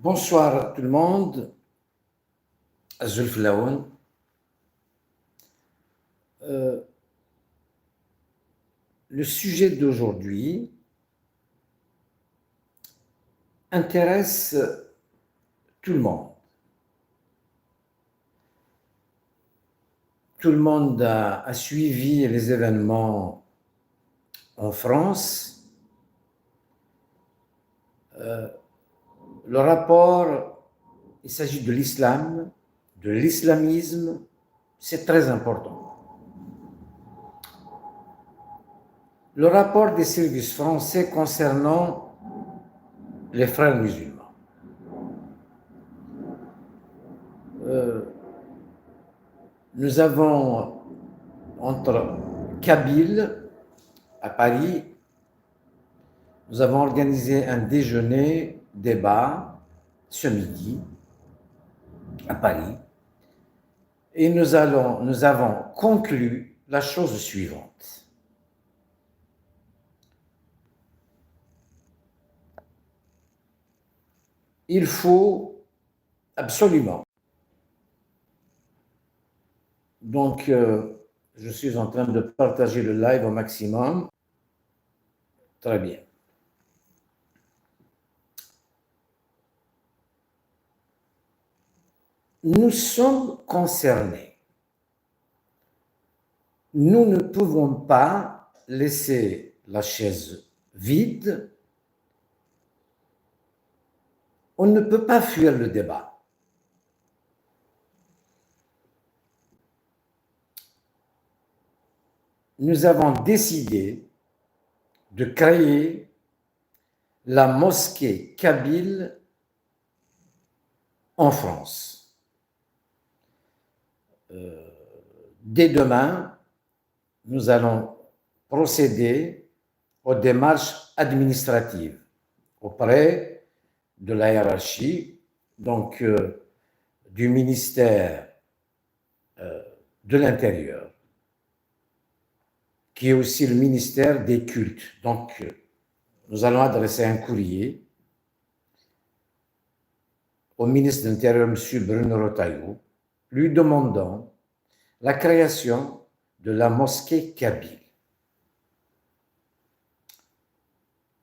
Bonsoir tout le monde, Zulf Laoun. Le sujet d'aujourd'hui intéresse tout le monde. Tout le monde a suivi les événements en France. Le rapport, il s'agit de l'islam, de l'islamisme, c'est très important. Le rapport des services français concernant les frères musulmans. Nous avons entre Kabyles à Paris, nous avons organisé un déjeuner-débat ce midi à Paris et nous avons conclu la chose suivante. Il faut absolument. Donc, je suis en train de partager le live au maximum. Très bien. Nous sommes concernés. Nous ne pouvons pas laisser la chaise vide. On ne peut pas fuir le débat. Nous avons décidé de créer la mosquée kabyle en France. Dès demain, nous allons procéder aux démarches administratives auprès de la hiérarchie, donc du ministère de l'Intérieur, qui est aussi le ministère des cultes. Donc, nous allons adresser un courrier au ministre de l'Intérieur, M. Bruno Retailleau, lui demandant la création de la mosquée kabyle.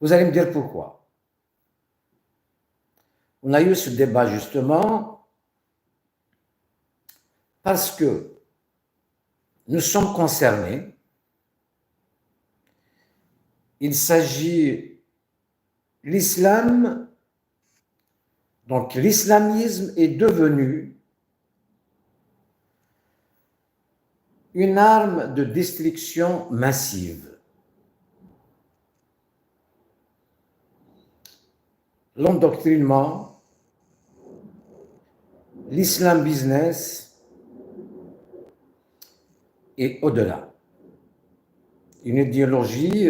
Vous allez me dire pourquoi. On a eu ce débat justement parce que nous sommes concernés. Il s'agit l'islam, donc l'islamisme est devenu une arme de destruction massive. L'endoctrinement, l'islam business et au-delà. Une idéologie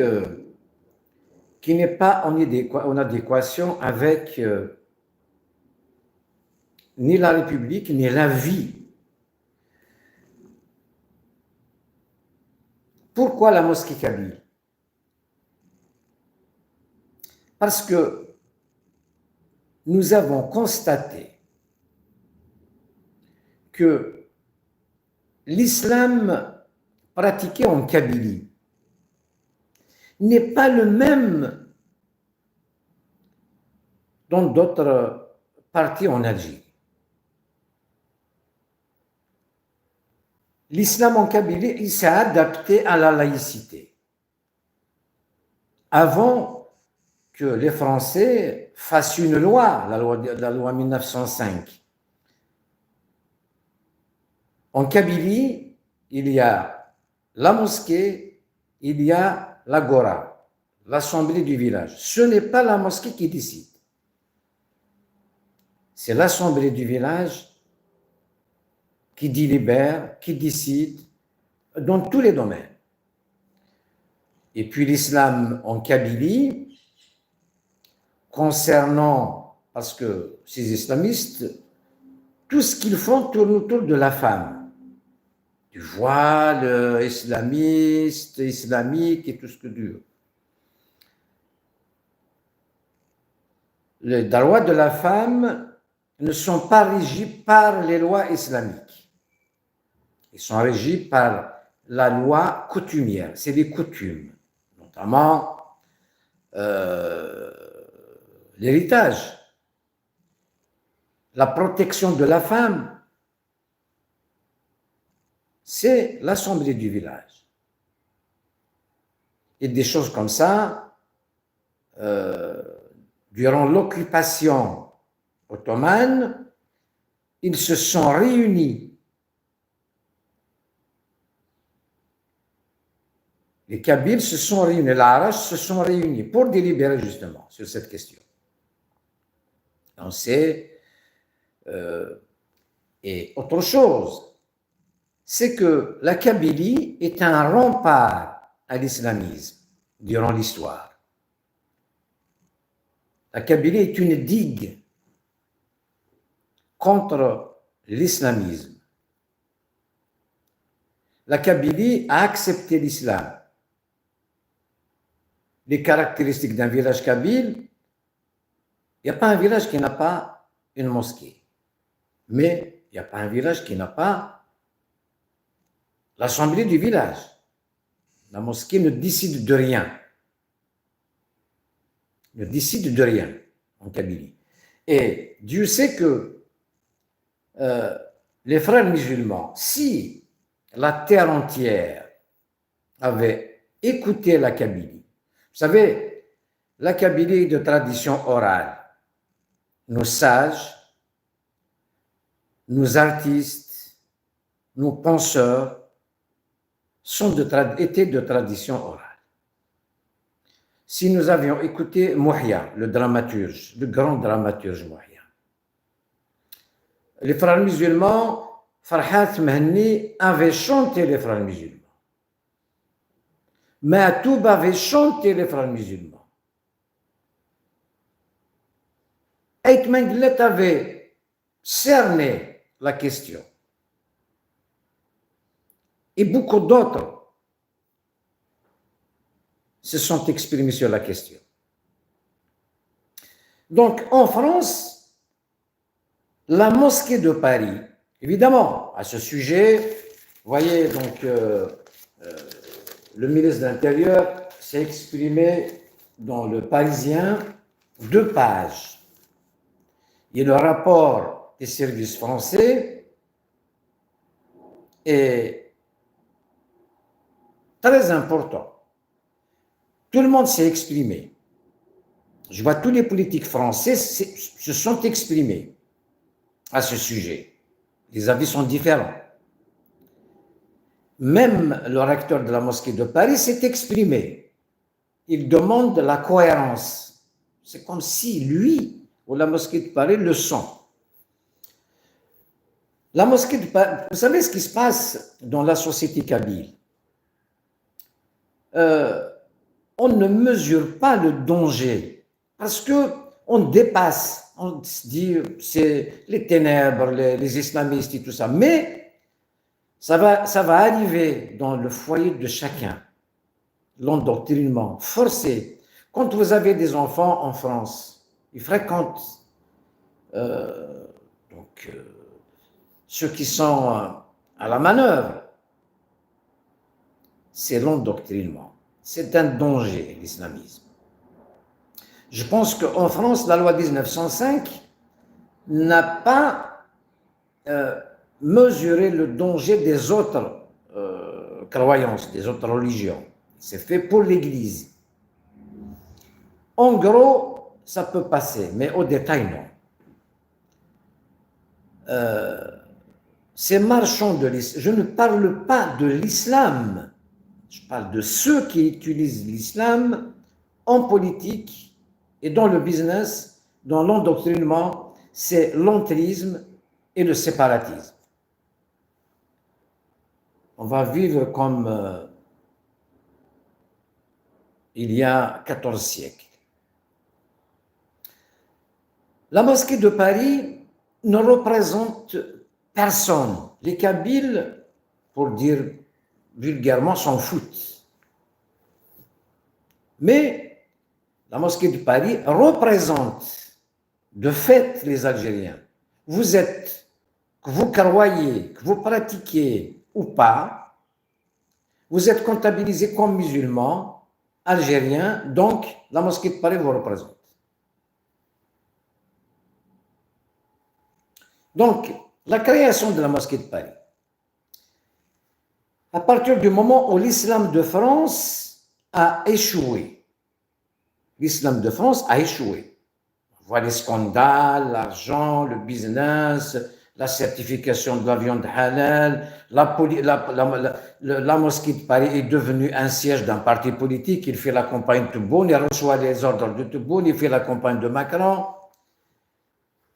qui n'est pas en adéquation avec ni la République, ni la vie. Pourquoi la mosquée kabyle? Parce que nous avons constaté que l'islam pratiqué en Kabylie n'est pas le même dans d'autres parties en Algérie. L'islam en Kabylie, il s'est adapté à la laïcité. Avant que les Français fassent une loi, la loi 1905. En Kabylie, il y a la mosquée, il y a l'agora, l'assemblée du village. Ce n'est pas la mosquée qui décide. C'est l'assemblée du village qui délibère, qui décide dans tous les domaines. Et puis l'islam en Kabylie, concernant, parce que ces islamistes, tout ce qu'ils font tourne autour de la femme. Du voile islamiste, islamique et tout ce que Dieu. les droits de la femme ne sont pas régis par les lois islamiques. Ils sont régis par la loi coutumière, c'est les coutumes, notamment l'héritage, la protection de la femme, c'est l'assemblée du village. Et des choses comme ça, durant l'occupation ottomane, ils se sont réunis. Les Kabyles se sont réunis, les Arash se sont réunis pour délibérer justement sur cette question. On sait, et autre chose, c'est que la Kabylie est un rempart à l'islamisme durant l'histoire. La Kabylie est une digue contre l'islamisme. La Kabylie a accepté l'islam. Les caractéristiques d'un village kabyle, il n'y a pas un village qui n'a pas une mosquée. Mais il n'y a pas un village qui n'a pas l'assemblée du village. La mosquée ne décide de rien. Ne décide de rien en Kabylie. Et Dieu sait que les frères musulmans, si la terre entière avait écouté la Kabylie, vous savez, la Kabylie est de tradition orale. Nos sages, nos artistes, nos penseurs étaient de tradition orale. Si nous avions écouté Mouhia, le dramaturge, le grand dramaturge Mouhia, les frères musulmans, Farhat Mahni avait chanté les frères musulmans. Matoub avait chanté les frères musulmans. Ait Menglet avait cerné la question. Et beaucoup d'autres se sont exprimés sur la question. Donc, en France, la mosquée de Paris, évidemment, à ce sujet, vous voyez, donc, le ministre de l'Intérieur s'est exprimé dans le Parisien 2 pages. Et le rapport des services français est très important. Tout le monde s'est exprimé. Je vois tous les politiques français se sont exprimés à ce sujet. Les avis sont différents. Même le recteur de la mosquée de Paris s'est exprimé. Il demande la cohérence. C'est comme si lui, ou la mosquée de Paris, le sont. La mosquée de Paris, vous savez ce qui se passe dans la société kabyle? On ne mesure pas le danger parce qu'on dépasse, on se dit c'est les ténèbres, les islamistes et tout ça, mais ça va arriver dans le foyer de chacun, l'endoctrinement forcé. Quand vous avez des enfants en France, ils fréquentent ceux qui sont à la manœuvre, c'est l'endoctrinement. C'est un danger, l'islamisme. Je pense qu'en France, la loi 1905 n'a pas mesuré le danger des autres croyances, des autres religions. C'est fait pour l'Église. En gros, ça peut passer, mais au détail, non. Ces marchands de l'islam, je ne parle pas de l'islam, je parle de ceux qui utilisent l'islam en politique et dans le business, dans l'endoctrinement, c'est l'entrisme et le séparatisme. On va vivre comme il y a 14 siècles. La mosquée de Paris ne représente personne. Les Kabyles, pour dire vulgairement, s'en foutent. Mais la mosquée de Paris représente de fait, les Algériens, que vous croyez, que vous pratiquiez ou pas, vous êtes comptabilisés comme musulmans algériens, donc la mosquée de Paris vous représente. Donc, la création de la mosquée de Paris, à partir du moment où l'islam de France a échoué, l'islam de France a échoué. On voit les scandales, l'argent, le business, la certification de la viande halal, la mosquée de Paris est devenue un siège d'un parti politique, il fait la campagne de Tebboune, il reçoit les ordres de Tebboune, il fait la campagne de Macron.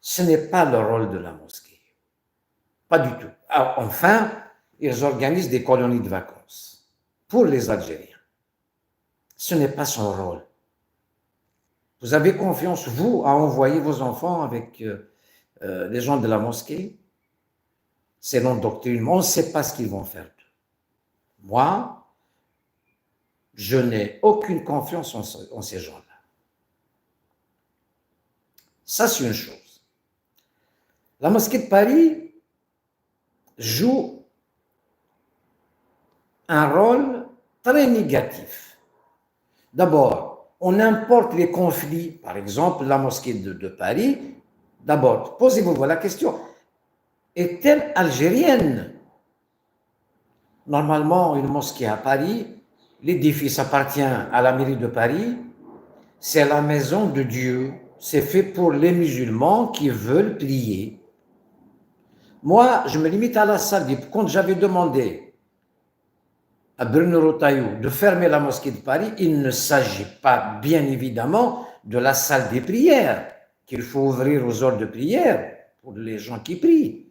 Ce n'est pas le rôle de la mosquée. Pas du tout. Alors, enfin, ils organisent des colonies de vacances pour les Algériens. Ce n'est pas son rôle. Vous avez confiance, vous, à envoyer vos enfants avec les gens de la mosquée? C'est l'endoctrinement. On ne sait pas ce qu'ils vont faire d'eux. Moi, je n'ai aucune confiance en ces gens-là. Ça, c'est une chose. La mosquée de Paris joue un rôle très négatif. D'abord, on importe les conflits, par exemple, la mosquée de Paris. D'abord, posez-vous la question, est-elle algérienne? Normalement, une mosquée à Paris, l'édifice appartient à la mairie de Paris, c'est la maison de Dieu, c'est fait pour les musulmans qui veulent prier. Moi, je me limite à la salle. Quand j'avais demandé à Bruno Retailleau de fermer la mosquée de Paris, il ne s'agit pas, bien évidemment, de la salle des prières, qu'il faut ouvrir aux heures de prière pour les gens qui prient.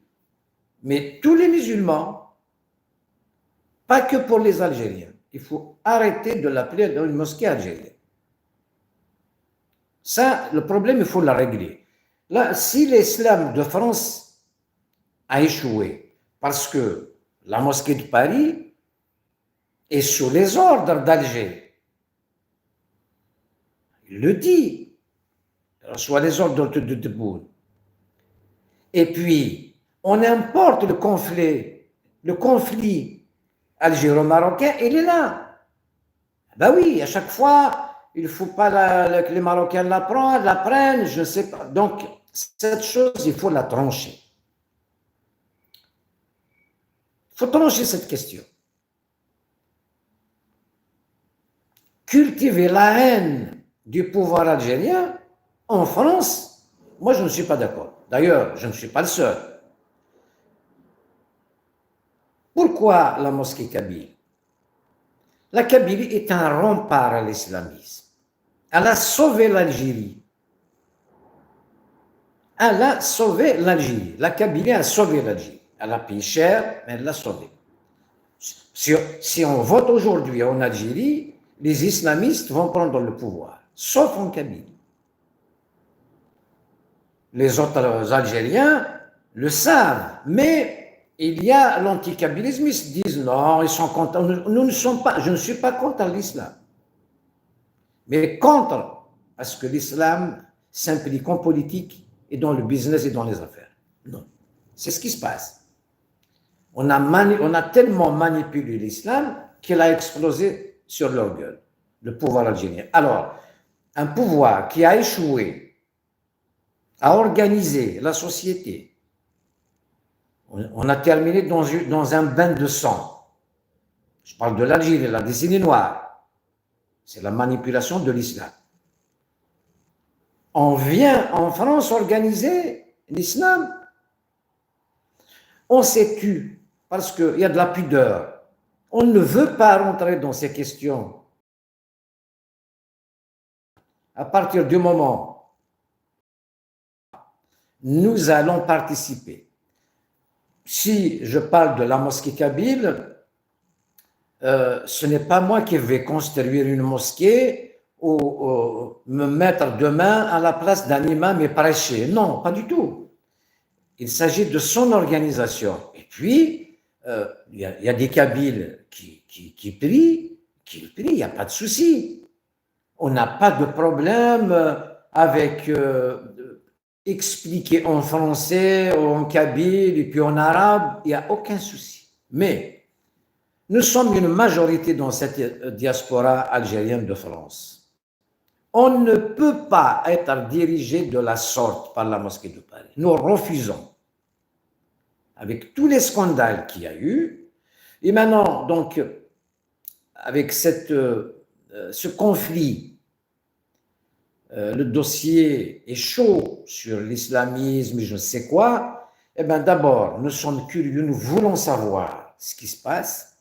Mais tous les musulmans, pas que pour les Algériens. Il faut arrêter de l'appeler une mosquée algérienne. Ça, le problème, il faut le régler. Là, si l'islam de France a échoué parce que la mosquée de Paris est sous les ordres d'Alger, il le dit, il reçoit les ordres de Tebboune. Et puis, on importe le conflit algéro-marocain, il est là. Ben oui, à chaque fois, il ne faut pas que les Marocains l'apprennent, je ne sais pas. Donc, cette chose, il faut la trancher. Il faut trancher cette question. Cultiver la haine du pouvoir algérien en France, moi, je ne suis pas d'accord. D'ailleurs, je ne suis pas le seul. Pourquoi la mosquée kabyle? La Kabylie est un rempart à l'islamisme. Elle a sauvé l'Algérie. Elle a sauvé l'Algérie. La Kabylie a sauvé l'Algérie. Elle a payé cher, mais elle l'a sauvée. Si on vote aujourd'hui en Algérie, les islamistes vont prendre le pouvoir, sauf en Kabylie. Les autres Algériens le savent, mais il y a l'anticabylisme, ils se disent non, ils sont contre, nous ne sommes pas, je ne suis pas contre l'islam, mais contre à ce que l'islam s'implique en politique et dans le business et dans les affaires. Non, c'est ce qui se passe. On a tellement manipulé l'islam qu'il a explosé sur leur gueule, le pouvoir algérien. Alors, un pouvoir qui a échoué à organiser la société, on a terminé dans un bain de sang. Je parle de l'Algérie, la décennie noire. C'est la manipulation de l'islam. On vient en France organiser l'islam. On s'est tu parce qu'il y a de la pudeur. On ne veut pas rentrer dans ces questions. À partir du moment où nous allons participer, si je parle de la mosquée kabyle, ce n'est pas moi qui vais construire une mosquée ou me mettre demain à la place d'un imam et prêcher. Non, pas du tout. Il s'agit de son organisation. Et puis, il y a des Kabyles qui prient, il n'y a pas de souci. On n'a pas de problème avec expliquer en français, ou en kabyle, et puis en arabe, il n'y a aucun souci. Mais nous sommes une majorité dans cette diaspora algérienne de France. On ne peut pas être dirigé de la sorte par la mosquée de Paris. Nous refusons. Avec tous les scandales qu'il y a eu, et maintenant, donc, avec ce conflit, le dossier est chaud sur l'islamisme, je ne sais quoi, eh bien d'abord, nous sommes curieux, nous voulons savoir ce qui se passe,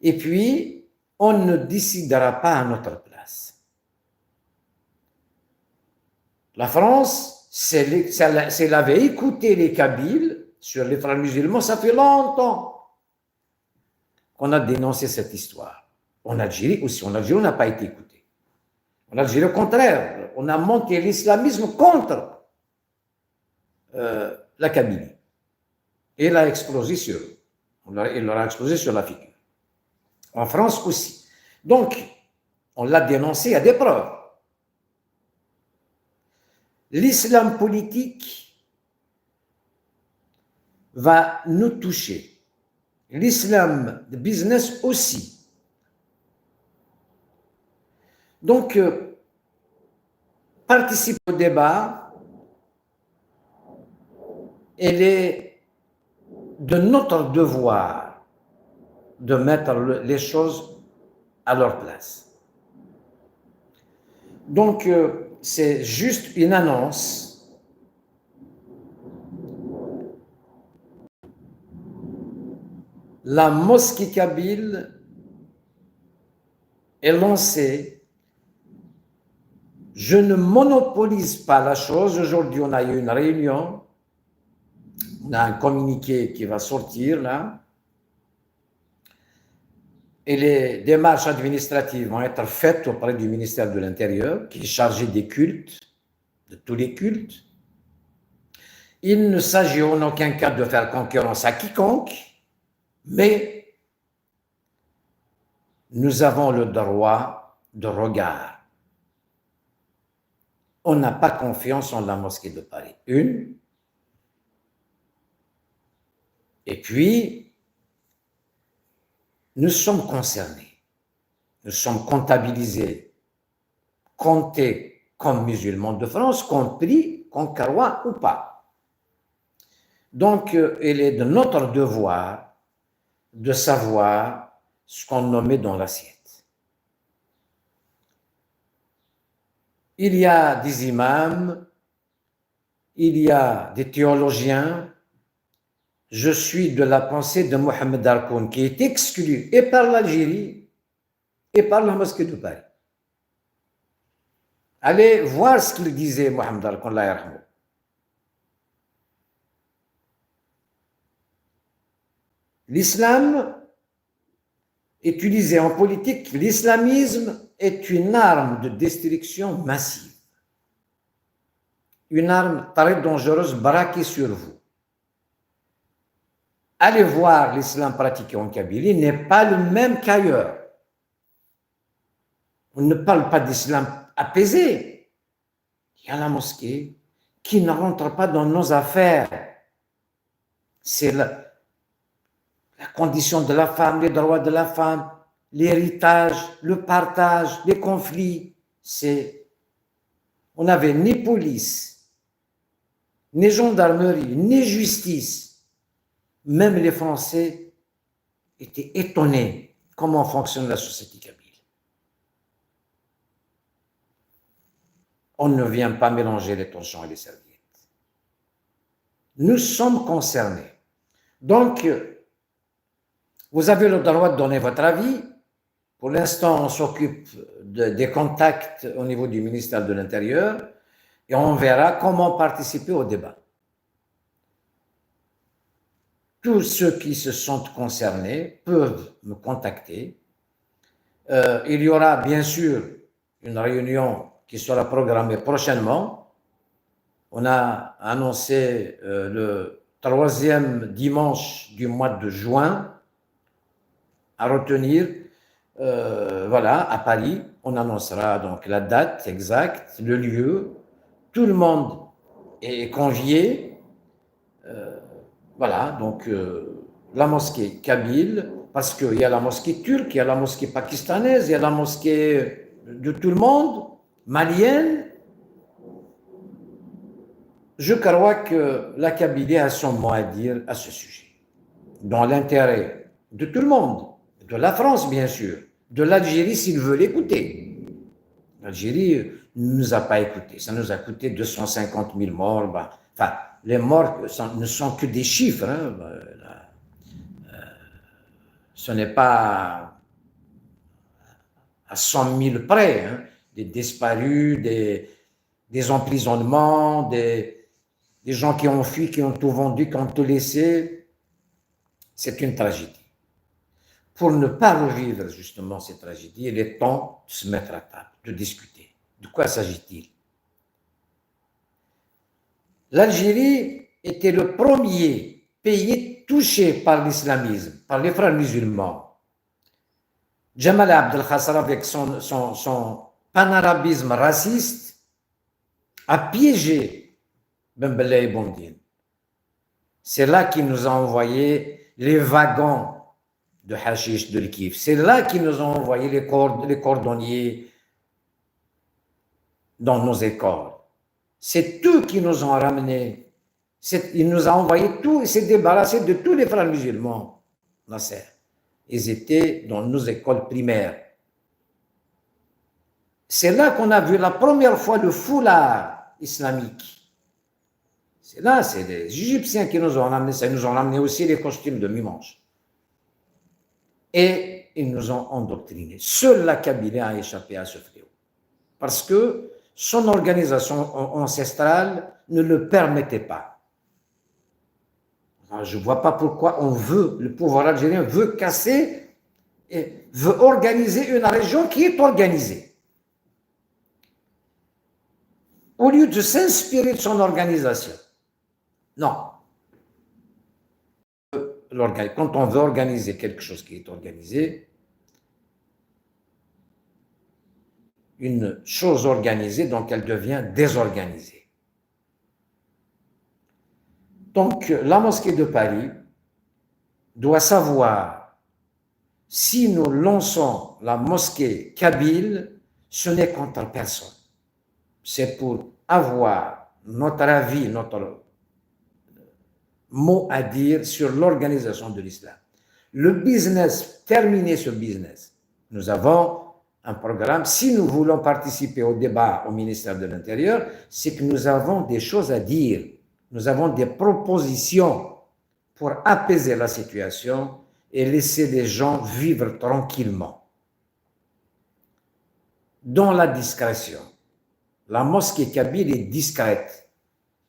et puis, on ne décidera pas à notre place. La France, si elle avait écouté les Kabyles sur les frères musulmans, ça fait longtemps qu'on a dénoncé cette histoire. En Algérie aussi, en Algérie, on n'a pas été écouté. En Algérie, au contraire, on a monté l'islamisme contre la Kabylie. Et il a explosé sur eux. Il leur a explosé sur la figure. En France aussi. Donc, on l'a dénoncé à des preuves. L'islam politique va nous toucher. L'islam de business aussi. Donc, participer au débat, il est de notre devoir de mettre les choses à leur place. Donc, c'est juste une annonce. La mosquée kabyle est lancée. Je ne monopolise pas la chose. Aujourd'hui, on a eu une réunion. On a un communiqué qui va sortir là. Et les démarches administratives vont être faites auprès du ministère de l'Intérieur, qui est chargé des cultes, de tous les cultes. Il ne s'agit en aucun cas de faire concurrence à quiconque, mais nous avons le droit de regard. On n'a pas confiance en la mosquée de Paris. Une. Et puis, nous sommes concernés. Nous sommes comptabilisés, comptés comme musulmans de France, compris conquérois ou pas. Donc, il est de notre devoir de savoir ce qu'on nommait dans l'assiette. Il y a des imams, il y a des théologiens. Je suis de la pensée de Mohamed Darkoun, qui est exclu et par l'Algérie et par la mosquée de Paris. Allez voir ce qu'il disait, Mohamed Darkoun, la yarhamou. L'islam, utilisé en politique, l'islamisme est une arme de destruction massive. Une arme très dangereuse braquée sur vous. Allez voir l'islam pratiqué en Kabylie, n'est pas le même qu'ailleurs. On ne parle pas d'islam apaisé. Il y a la mosquée qui ne rentre pas dans nos affaires. C'est la condition de la femme, les droits de la femme, l'héritage, le partage, les conflits. On n'avait ni police, ni gendarmerie, ni justice. Même les Français étaient étonnés comment fonctionne la société kabyle. On ne vient pas mélanger les torchons et les serviettes. Nous sommes concernés. Donc, vous avez le droit de donner votre avis. Pour l'instant, on s'occupe des contacts au niveau du ministère de l'Intérieur et on verra comment participer au débat. Tous ceux qui se sentent concernés peuvent me contacter. Il y aura bien sûr une réunion qui sera programmée prochainement. On a annoncé le 3e dimanche du mois de juin à retenir, voilà, à Paris. On annoncera donc la date exacte, le lieu. Tout le monde est convié, voilà, donc la mosquée kabyle, parce qu'il y a la mosquée turque, il y a la mosquée pakistanaise, il y a la mosquée de tout le monde, malienne. Je crois que la Kabylie a son mot à dire à ce sujet, dans l'intérêt de tout le monde, de la France bien sûr, de l'Algérie s'il veut l'écouter. L'Algérie ne nous a pas écoutés, ça nous a coûté 250 000 morts. Bah, enfin, les morts ne sont que des chiffres, hein. Ce n'est pas à 100 000 près, hein. Des disparus, des emprisonnements, des gens qui ont fui, qui ont tout vendu, qui ont tout laissé. C'est une tragédie. Pour ne pas revivre justement cette tragédie, il est temps de se mettre à table, de discuter. De quoi s'agit-il? L'Algérie était le premier pays touché par l'islamisme, par les frères musulmans. Jamal Abdel Khassar, avec son panarabisme raciste, a piégé Ben Bella et Bondine. C'est là qu'il nous a envoyé les wagons de hashish de l'Kif. C'est là qu'ils nous ont envoyé les cordonniers dans nos écoles. C'est eux qui nous ont ramenés. Il nous a envoyé tout et s'est débarrassé de tous les frères musulmans. Nasser. Ils étaient dans nos écoles primaires. C'est là qu'on a vu la première fois le foulard islamique. C'est là, c'est les Égyptiens qui nous ont ramené ça. Ils nous ont ramené aussi les costumes de mi-manche. Et ils nous ont endoctrinés. Seule la Kabylie a échappé à ce fléau. Parce que son organisation ancestrale ne le permettait pas. Alors, je ne vois pas pourquoi le pouvoir algérien veut casser et veut organiser une région qui est organisée. Au lieu de s'inspirer de son organisation. Non. Quand on veut organiser quelque chose qui est organisé, une chose organisée, donc elle devient désorganisée. Donc, la mosquée de Paris doit savoir, si nous lançons la mosquée kabyle, ce n'est contre personne. C'est pour avoir notre avis, notre mot à dire sur l'organisation de l'islam. Le business, terminer ce business. Nous avons un programme. Si nous voulons participer au débat au ministère de l'Intérieur, c'est que nous avons des choses à dire. Nous avons des propositions pour apaiser la situation et laisser les gens vivre tranquillement. Dans la discrétion. La mosquée kabyle est discrète,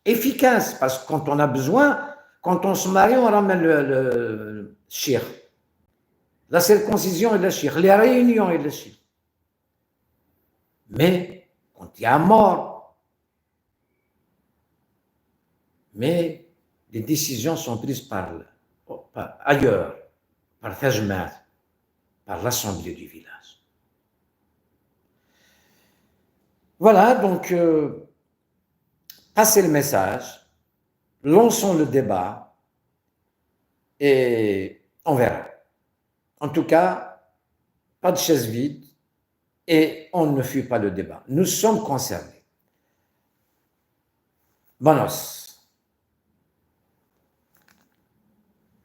efficace, parce que quand on a besoin, quand on se marie, on ramène le shir. La circoncision et le shir, les réunions et le shir. Mais quand il y a mort, mais les décisions sont prises par ailleurs, par Tajmat, par l'assemblée du village. Voilà, donc, passez le message, lançons le débat et on verra. En tout cas, pas de chaise vide et on ne fuit pas le débat. Nous sommes concernés. Bonos.